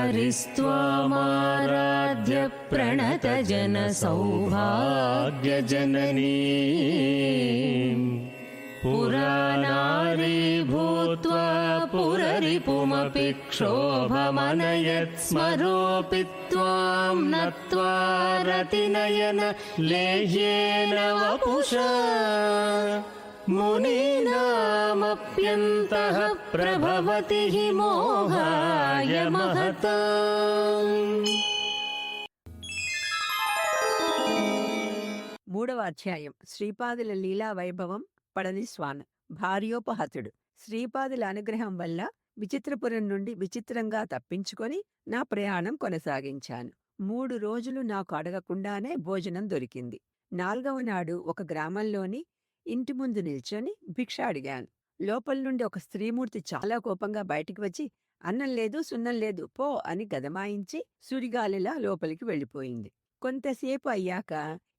हरिस्त्वामाराध्य प्रणतजनसौभाग्यजननी पुरानारी भूत्वा पुररिपुमपि क्षोभमनयत् स्मरोऽपि त्वां नत्वा रतिनयन लेह्येन वपुषा मुनीनामप्यन्तः प्रभवति हि मोहाय महताम्. మూడవ అధ్యాయం. శ్రీపాదుల లీలా వైభవం. పళనిస్వామి భార్యోపహతుడు. శ్రీపాదుల అనుగ్రహం వల్ల విచిత్రపురం నుండి విచిత్రంగా తప్పించుకొని నా ప్రయాణం కొనసాగించాను. 3 రోజులు నాకు అడగకుండానే భోజనం దొరికింది. 4వ నాడు ఒక గ్రామంలోని ఇంటి ముందు నిల్చొని భిక్ష అడిగాను. లోపల నుండి ఒక స్త్రీమూర్తి చాలా కోపంగా బయటికి వచ్చి, అన్నం లేదు సున్నం లేదు పో అని గదమాయించి సుడిగాలిలా లోపలికి వెళ్ళిపోయింది. కొంతసేపు అయ్యాక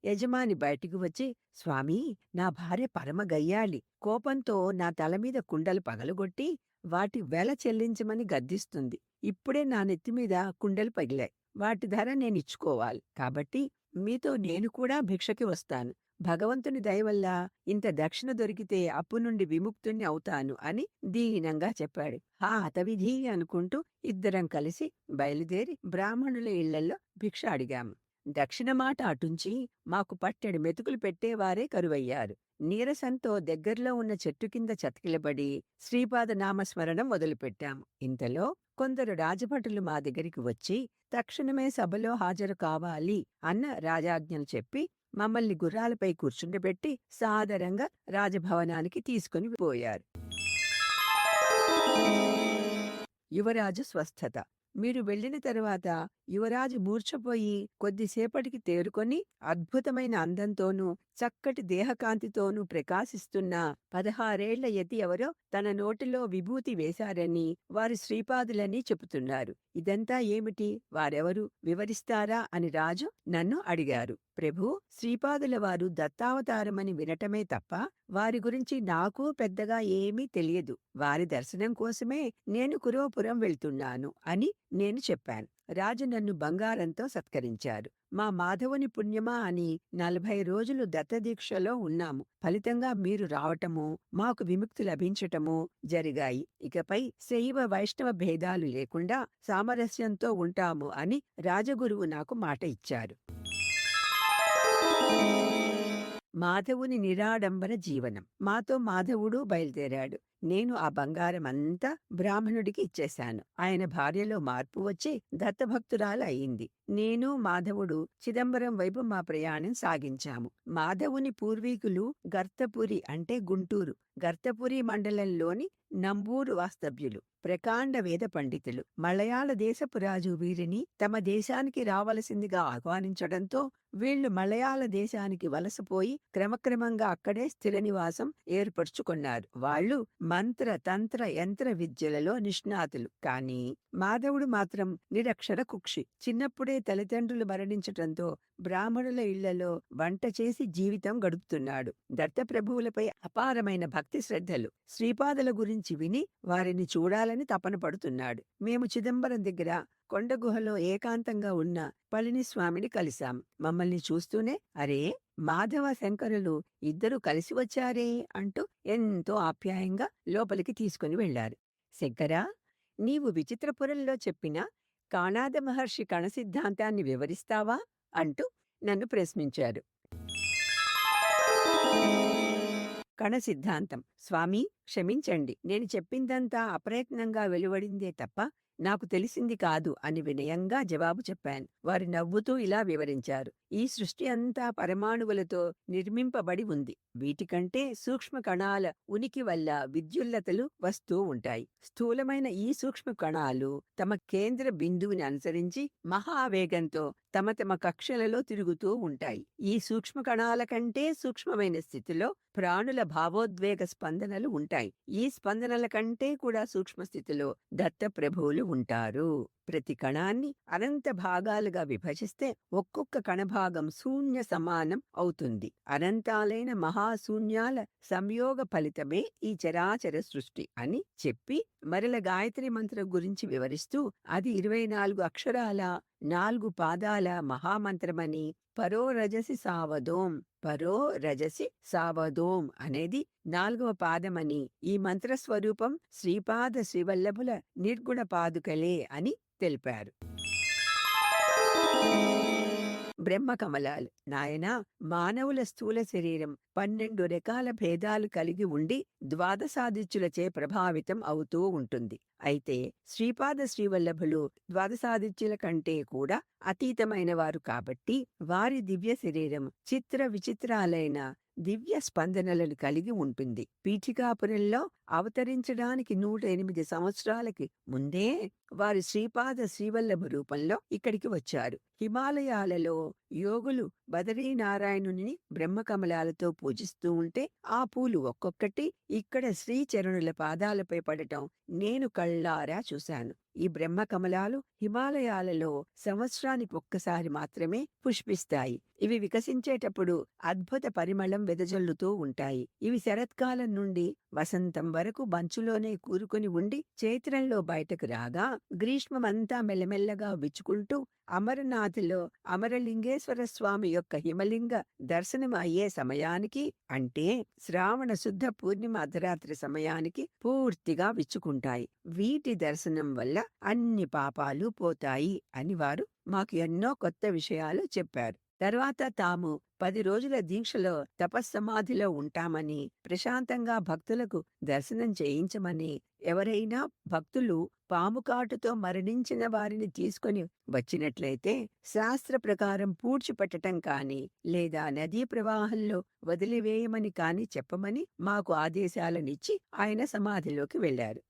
యజమాని బయటికి వచ్చి, స్వామీ, నా భార్య పరమ గయ్యాళి. కోపంతో నా తలమీద కుండలు పగలగొట్టి వాటి వెల చెల్లించమని గద్దిస్తుంది. ఇప్పుడే నా నెత్తిమీద కుండలు పగిలాయి. వాటి ధర నేనిచ్చుకోవాలి. కాబట్టి మీతో నేను కూడా భిక్షకి వస్తాను. భగవంతుని దయవల్ల ఇంత దక్షిణ దొరికితే అప్పు నుండి విముక్తుణ్ణి అవుతాను అని దీనంగా చెప్పాడు. హతవిధి అనుకుంటూ ఇద్దరం కలిసి బయలుదేరి బ్రాహ్మణుల ఇళ్లల్లో భిక్ష అడిగాము. దక్షిణ మాట అటుంచి మాకు పట్టెడు మెతుకులు పెట్టేవారే కరువయ్యారు. నీరసంతో దగ్గర్లో ఉన్న చెట్టు కింద చతికిలబడి శ్రీపాద నామస్మరణం మొదలుపెట్టాము. ఇంతలో కొందరు రాజభటులు మా దగ్గరికి వచ్చి తక్షణమే సభలో హాజరు కావాలి అన్న రాజాజ్ఞలు చెప్పి మమ్మల్ని గుర్రాలపై కూర్చుండబెట్టి సాదరంగా రాజభవనానికి తీసుకుని పోయారు. యువరాజు స్వస్థత. మీరు వెళ్లిన తరువాత యువరాజు మూర్ఛపోయి కొద్దిసేపటికి తేరుకొని అద్భుతమైన అందంతోనూ చక్కటి దేహకాంతితోనూ ప్రకాశిస్తున్న 16 ఏళ్ల యతి ఎవరో తన నోటిలో విభూతి వేశారని వారు శ్రీపాదులని చెబుతున్నారు. ఇదంతా ఏమిటి, వారెవరు వివరిస్తారా అని రాజు నన్ను అడిగారు. ప్రభూ, శ్రీపాదుల వారు దత్తావతారమని వినటమే తప్ప వారి గురించి నాకు పెద్దగా ఏమీ తెలియదు. వారి దర్శనం కోసమే నేను కురవపురం వెళ్తున్నాను అని నేను చెప్పాను. రాజు నన్ను బంగారంతో సత్కరించారు. మా మాధవుని పుణ్యమా అని 40 రోజులు దత్తదీక్షలో ఉన్నాము. ఫలితంగా మీరు రావటము, మాకు విముక్తి లభించటము జరిగాయి. ఇకపై శైవ వైష్ణవ భేదాలు లేకుండా సామరస్యంతో ఉంటాము అని రాజగురువు నాకు మాట ఇచ్చారు. మాధవుని నిరాడంబర జీవనం. మాతో మాధవుడు బయలుదేరాడు. నేను ఆ బంగారం అంతా బ్రాహ్మణుడికి ఇచ్చేశాను. ఆయన భార్యలో మార్పు వచ్చి దత్తభక్తురాలు అయింది. నేను మాధవుడు చిదంబరం వైపు మా ప్రయాణం సాగించాము. మాధవుని పూర్వీకులు గర్తపురి అంటే గుంటూరు, గర్తపురి మండలంలోని నంబూరు వాస్తవ్యులు, ప్రకాండ వేద పండితులు. మలయాళ దేశపు రాజు వీరిని తమ దేశానికి రావలసిందిగా ఆహ్వానించడంతో వీళ్లు మలయాళ దేశానికి వలసపోయి క్రమక్రమంగా అక్కడే స్థిర నివాసం ఏర్పరచుకున్నారు. వాళ్ళు మంత్ర తంత్ర యంత్ర విద్యలలో నిష్ణాతులు. కాని మాధవుడు మాత్రం నిరక్షర కుక్షి. చిన్నప్పుడే తల్లిదండ్రులు మరణించటంతో బ్రాహ్మణుల ఇళ్లలో వంట చేసి జీవితం గడుపుతున్నాడు. దత్తప్రభువులపై అపారమైన భక్తి శ్రద్ధలు. శ్రీపాదుల గురించి విని వారిని చూడాలని తపన పడుతున్నాడు. మేము చిదంబరం దగ్గర కొండగుహలో ఏకాంతంగా ఉన్న పళనిస్వామిని కలిశాం. మమ్మల్ని చూస్తూనే, అరే, మాధవ శంకరులు ఇద్దరూ కలిసి వచ్చారే అంటూ ఎంతో ఆప్యాయంగా లోపలికి తీసుకుని వెళ్లారు. శంకరా, నీవు విచిత్రపురంలో చెప్పిన కాణాద మహర్షి కణ సిద్ధాంతాన్ని వివరిస్తావా అంటూ నన్ను ప్రశ్నించారు. కణ సిద్ధాంతం. స్వామీ, క్షమించండి, నేను చెప్పిందంతా అప్రయత్నంగా వెలువడిందే తప్ప నాకు తెలిసింది కాదు అని వినయంగా జవాబు చెప్పాను. వారు నవ్వుతూ ఇలా వివరించారు. ఈ సృష్టి అంతా పరమాణువులతో నిర్మింపబడి ఉంది. వీటికంటే సూక్ష్మ కణాల ఉనికి వల్ల విద్యుల్లతలు వస్తూ ఉంటాయి. స్థూలమైన ఈ సూక్ష్మ కణాలు తమ కేంద్ర బిందువుని అనుసరించి మహావేగంతో తమ తమ కక్షలలో తిరుగుతూ ఉంటాయి. ఈ సూక్ష్మ కణాల కంటే సూక్ష్మమైన స్థితిలో ప్రాణుల భావోద్వేగ స్పందనలు ఉంటాయి. ఈ స్పందనల కంటే కూడా సూక్ష్మ స్థితిలో దత్తప్రభువులు ఉంటారు. ప్రతి కణాన్ని అనంత భాగాలుగా విభజిస్తే ఒక్కొక్క కణ భాగం శూన్య సమానం అవుతుంది. అనంతాలైన మహాశూన్యాల సంయోగ ఫలితమే ఈ చరాచర సృష్టి అని చెప్పి మరల గాయత్రి మంత్రం గురించి వివరిస్తూ అది 24 అక్షరాల 4 పాదాల మహామంత్రమని, పరో రజసి సావదోం అనేది 4వ పాదమని, ఈ మంత్రస్వరూపం శ్రీపాద శ్రీవల్లభుల నిర్గుణ పాదుకలే అని తెలిపారు. బ్రహ్మకమలాలు నాయనా, మానవుల స్థూల శరీరం 12 రకాల భేదాలు కలిగి ఉండి ద్వాదశాదిత్యులచే ప్రభావితం అవుతూ ఉంటుంది. అయితే శ్రీపాద శ్రీవల్లభులు ద్వాదశాదిత్యుల కంటే కూడా అతీతమైన వారు కాబట్టి వారి దివ్య శరీరం చిత్ర విచిత్రాలైన దివ్య స్పందనలను కలిగి ఉంటుంది. పీఠికాపురంలో అవతరించడానికి 108 సంవత్సరాలకి ముందే వారు శ్రీపాద శ్రీవల్లభ రూపంలో ఇక్కడికి వచ్చారు. హిమాలయాలలో యోగులు బదరీనారాయణుని బ్రహ్మకమలాలతో పూజిస్తూ ఉంటే ఆ పూలు ఒక్కొక్కటి ఇక్కడ శ్రీచరణుల పాదాలపై పడటం నేను కళ్ళారా చూశాను. ఈ బ్రహ్మకమలాలు హిమాలయాలలో సంవత్సరానికి ఒక్కసారి మాత్రమే పుష్పిస్తాయి. ఇవి వికసించేటప్పుడు అద్భుత పరిమళం వెదజల్లుతూ ఉంటాయి. ఇవి శరత్కాలం నుండి వసంతం వరకు బంచులోనే కూరుకుని ఉండి చైత్రంలో బయటకు రాగా గ్రీష్మమంతా మెల్లమెల్లగా విచ్చుకుంటూ అమరనాథులో అమరలింగేశ్వర స్వామి యొక్క హిమలింగ దర్శనం అయ్యే సమయానికి, అంటే శ్రావణ శుద్ధ పూర్ణిమ అర్ధరాత్రి సమయానికి పూర్తిగా విచ్చుకుంటాయి. వీటి దర్శనం వల్ల అన్ని పాపాలు పోతాయి అని వారు మాకు ఎన్నో కొత్త విషయాలు చెప్పారు. తర్వాత తాము 10 రోజుల దీక్షలో తపస్సమాధిలో ఉంటామని, ప్రశాంతంగా భక్తులకు దర్శనం చేయించమని, ఎవరైనా భక్తులు పాము కాటుతో మరణించిన వారిని తీసుకొని వచ్చినట్లయితే శాస్త్ర ప్రకారం పూడ్చిపెట్టటం కాని లేదా నదీ ప్రవాహంలో వదిలివేయమని కాని చెప్పమని మాకు ఆదేశాలనిచ్చి ఆయన సమాధిలోకి వెళ్లారు.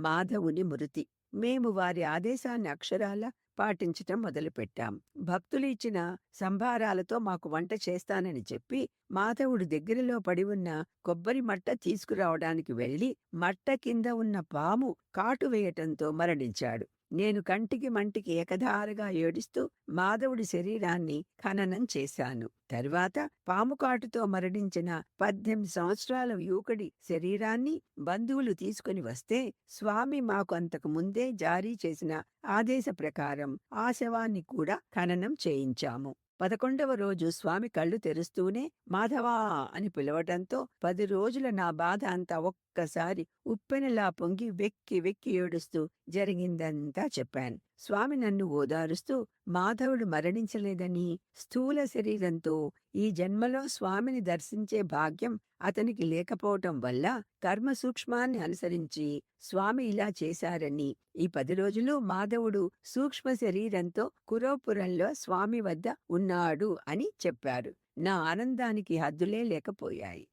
మాధవుని మృతి. మేము వారి ఆదేశాన్ని అక్షరాల పాటించటం మొదలుపెట్టాం. భక్తులు ఇచ్చిన సంభారాలతో మాకు వంట చేస్తానని చెప్పి మాధవుడు దగ్గరలో పడి ఉన్న కొబ్బరి మట్ట తీసుకురావడానికి వెళ్లి మట్ట కింద ఉన్న పాము కాటు వేయటంతో మరణించాడు. నేను కంటికి మంటికి ఏకధారగా ఏడుస్తూ మాధవుడి శరీరాన్ని ఖననం చేశాను. తరువాత పాము కాటుతో మరణించిన 18 సంవత్సరాల యువకుడి శరీరాన్ని బంధువులు తీసుకుని వస్తే స్వామి మాకు అంతకు ముందే జారీ చేసిన ఆదేశ ప్రకారం ఆ శవాన్ని కూడా ఖననం చేయించాము. 11వ రోజు స్వామి కళ్ళు తెరుస్తూనే మాధవా అని పిలవటంతో 10 రోజుల నా బాధ అంతా ఒక్కసారి ఉప్పెనలా పొంగి వెక్కి వెక్కి ఏడుస్తూ జరిగిందంతా చెప్పాను. స్వామి నన్ను ఓదారుస్తూ మాధవుడు మరణించలేదని, స్థూల శరీరంతో ఈ జన్మలో స్వామిని దర్శించే భాగ్యం అతనికి లేకపోవటం వల్ల కర్మ సూక్ష్మాన్ని అనుసరించి స్వామి ఇలా చేశారని, ఈ 10 రోజులు మాధవుడు సూక్ష్మ శరీరంతో కురోపురంలో స్వామి వద్ద ఉన్నాడు అని చెప్పారు. నా ఆనందానికి హద్దులే లేకపోయాయి.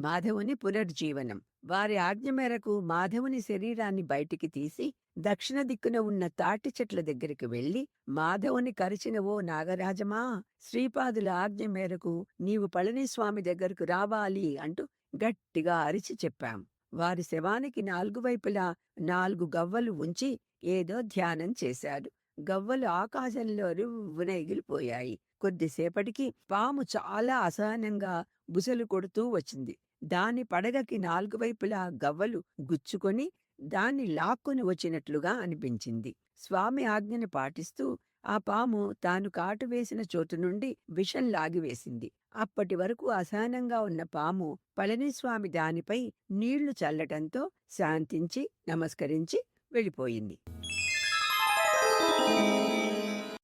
మాధవుని పునర్జీవనం. వారి ఆజ్ఞ మేరకు మాధవుని శరీరాన్ని బయటికి తీసి దక్షిణ దిక్కున ఉన్న తాటి చెట్ల దగ్గరికి వెళ్లి, మాధవుని కరిచిన ఓ నాగరాజమా, శ్రీపాదుల ఆజ్ఞ మేరకు నీవు పళనిస్వామి దగ్గరకు రావాలి అంటూ గట్టిగా అరిచి చెప్పాం. వారి శవానికి 4 వైపులా 4 గవ్వలు ఉంచి ఏదో ధ్యానం చేశారు. గవ్వలు ఆకాశంలో రువ్వున ఎగిలిపోయాయి. కొద్దిసేపటికి పాము చాలా అసహనంగా బుసలు కొడుతూ వచ్చింది. దాని పడగకి 4 వైపులా గవ్వలు గుచ్చుకొని దాన్ని లాక్కొని వచ్చినట్లుగా అనిపించింది. స్వామి ఆజ్ఞను పాటిస్తూ ఆ పాము తాను కాటు వేసిన చోటు నుండి విషం లాగివేసింది. అప్పటి వరకు అసహనంగా ఉన్న పాము పళనిస్వామి దానిపై నీళ్లు చల్లటంతో శాంతించి నమస్కరించి వెళ్ళిపోయింది.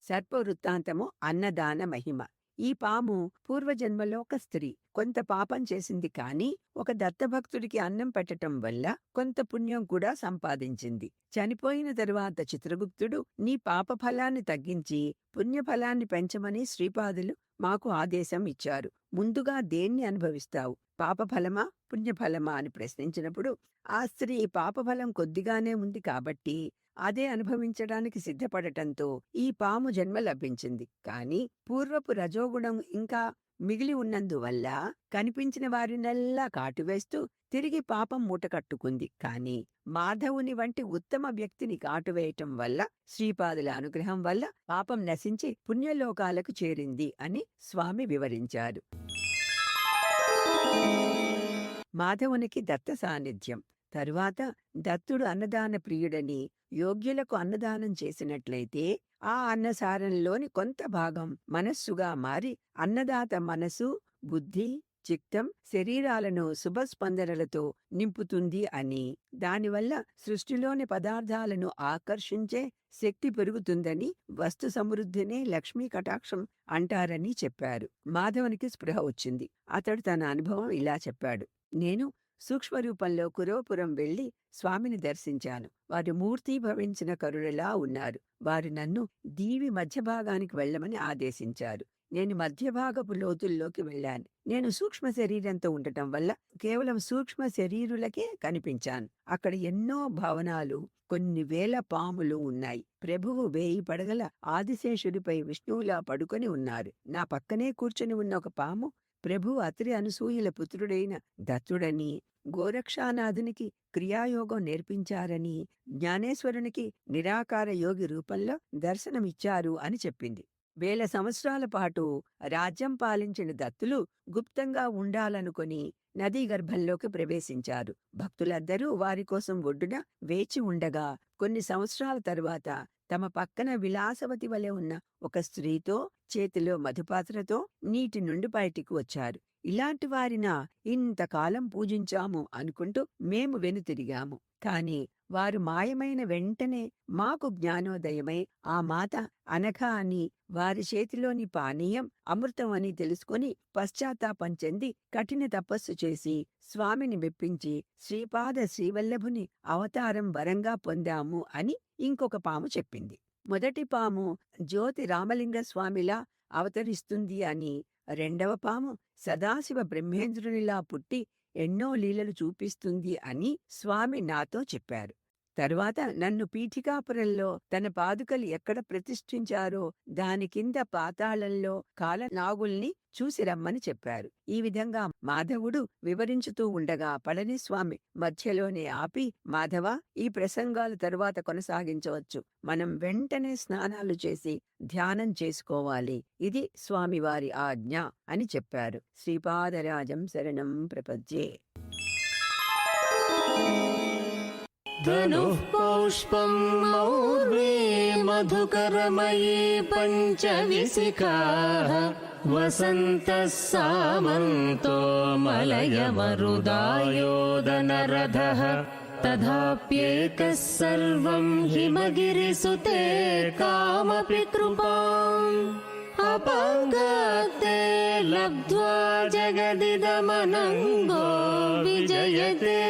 సర్పవృత్తాంతము అన్నదాన మహిమ. ఈ పాము పూర్వజన్మలో ఒక స్త్రీ. కొంత పాపం చేసింది కానీ ఒక దత్తభక్తుడికి అన్నం పెట్టటం వల్ల కొంత పుణ్యం కూడా సంపాదించింది. చనిపోయిన తరువాత చిత్రగుప్తుడు నీ పాప ఫలాన్ని తగ్గించి పుణ్యఫలాన్ని పెంచమని శ్రీపాదులు మాకు ఆదేశం ఇచ్చారు. ముందుగా దేన్ని అనుభవిస్తావు, పాపఫలమా పుణ్యఫలమా అని ప్రశ్నించినప్పుడు ఆ స్త్రీ పాపఫలం కొద్దిగానే ఉంది కాబట్టి అదే అనుభవించడానికి సిద్ధపడటంతో ఈ పాము జన్మ లభించింది. కాని పూర్వపు రజోగుణం ఇంకా మిగిలి ఉన్నందువల్ల కనిపించిన వారినల్లా కాటువేస్తూ తిరిగి పాపం మూటకట్టుకుంది. కాని మాధవుని వంటి ఉత్తమ వ్యక్తిని కాటువేయటం వల్ల శ్రీపాదుల అనుగ్రహం వల్ల పాపం నశించి పుణ్యలోకాలకు చేరింది అని స్వామి వివరించారు. మాధవునికి దత్త సాన్నిధ్యం. తరువాత దత్తుడు అన్నదాన ప్రియుడని యోగ్యులకు అన్నదానం చేసినట్లయితే ఆ అన్నసారంలోని కొంత భాగం మనస్సుగా మారి అన్నదాత మనసు, బుద్ధి, చిత్తం, శరీరాలను శుభస్పందనలతో నింపుతుంది అని, దానివల్ల సృష్టిలోని పదార్థాలను ఆకర్షించే శక్తి పెరుగుతుందని, వస్తు సమృద్ధినే లక్ష్మీ కటాక్షం అంటారని చెప్పారు. మాధవునికి స్పృహ వచ్చింది. అతడు తన అనుభవం ఇలా చెప్పాడు. నేను సూక్ష్మరూపంలో కురవపురం వెళ్లి స్వామిని దర్శించాను. వారు మూర్తీభవించిన కరుణలా ఉన్నారు. వారు నన్ను దీవి మధ్య భాగానికి వెళ్లమని ఆదేశించారు. నేను మధ్యభాగపు లోతుల్లోకి వెళ్ళాను. నేను సూక్ష్మ శరీరంతో ఉండటం వల్ల కేవలం సూక్ష్మ శరీరులకే కనిపించాను. అక్కడ ఎన్నో భవనాలు, కొన్ని వేల పాములు ఉన్నాయి. ప్రభువు 1000 పడగల ఆదిశేషుడిపై విష్ణువులా పడుకొని ఉన్నారు. నా పక్కనే కూర్చొని ఉన్న ఒక పాము ప్రభువు అత్రి అనసూయల పుత్రుడైన దత్తుడని, గోరక్షానాథునికి క్రియాయోగం నేర్పించారని, జ్ఞానేశ్వరునికి నిరాకార యోగి రూపంలో దర్శనమిచ్చారు అని చెప్పింది. 1000 సంవత్సరాల పాటు రాజ్యం పాలించిన దత్తులు గుప్తంగా ఉండాలనుకుని నదీ గర్భంలోకి ప్రవేశించారు. భక్తులందరూ వారి కోసం ఒడ్డున వేచి ఉండగా కొన్ని సంవత్సరాల తరువాత తమ పక్కన విలాసవతి వలె ఉన్న ఒక స్త్రీతో, చేతిలో మధుపాత్రతో నీటి నుండి బయటికి వచ్చారు. ఇలాంటి వారిన ఇంతకాలం పూజించాము అనుకుంటూ మేము వెనుతిరిగాము. కాని వారు మాయమైన వెంటనే మాకు జ్ఞానోదయమై ఆ మాత అనఘ అని, వారి చేతిలోని పానీయం అమృతం అని తెలుసుకుని పశ్చాత్తాపం చెంది కఠిన తపస్సు చేసి స్వామిని మెప్పించి శ్రీపాద శ్రీవల్లభుని అవతారం వరంగా పొందాము అని ఇంకొక పాము చెప్పింది. మొదటి పాము జ్యోతి రామలింగ స్వామిలా అవతరిస్తుంది అని, రెండవ పాము సదాశివ బ్రహ్మేంద్రునిలా పుట్టి ఎన్నో లీలలు చూపిస్తుంది అని స్వామి నాతో చెప్పారు. తరువాత నన్ను పీఠికాపురంలో తన పాదుకలు ఎక్కడ ప్రతిష్ఠించారో దాని కింద పాతాళంలో కాలనాగుల్ని చూసి రమ్మని చెప్పారు. ఈ విధంగా మాధవుడు వివరించుతూ ఉండగా పళనిస్వామి మధ్యలోనే ఆపి, మాధవ, ఈ ప్రసంగాలు తరువాత కొనసాగించవచ్చు. మనం వెంటనే స్నానాలు చేసి ధ్యానం చేసుకోవాలి. ఇది స్వామివారి ఆజ్ఞ అని చెప్పారు. శ్రీపాదరాజం శరణం ప్రపద్యే. ధనుః పుష్పం మౌర్వే మధుకరమయీ పంచవిసికాః వసంతః సామంతో మలయమరుదాయోదనరథః తథాప్యేకः సర్వం హిమగిరిసుతే కామపి కృపాం అపాంగాతే లబ్ధ్వా జగదిదమనంగో విజయతే.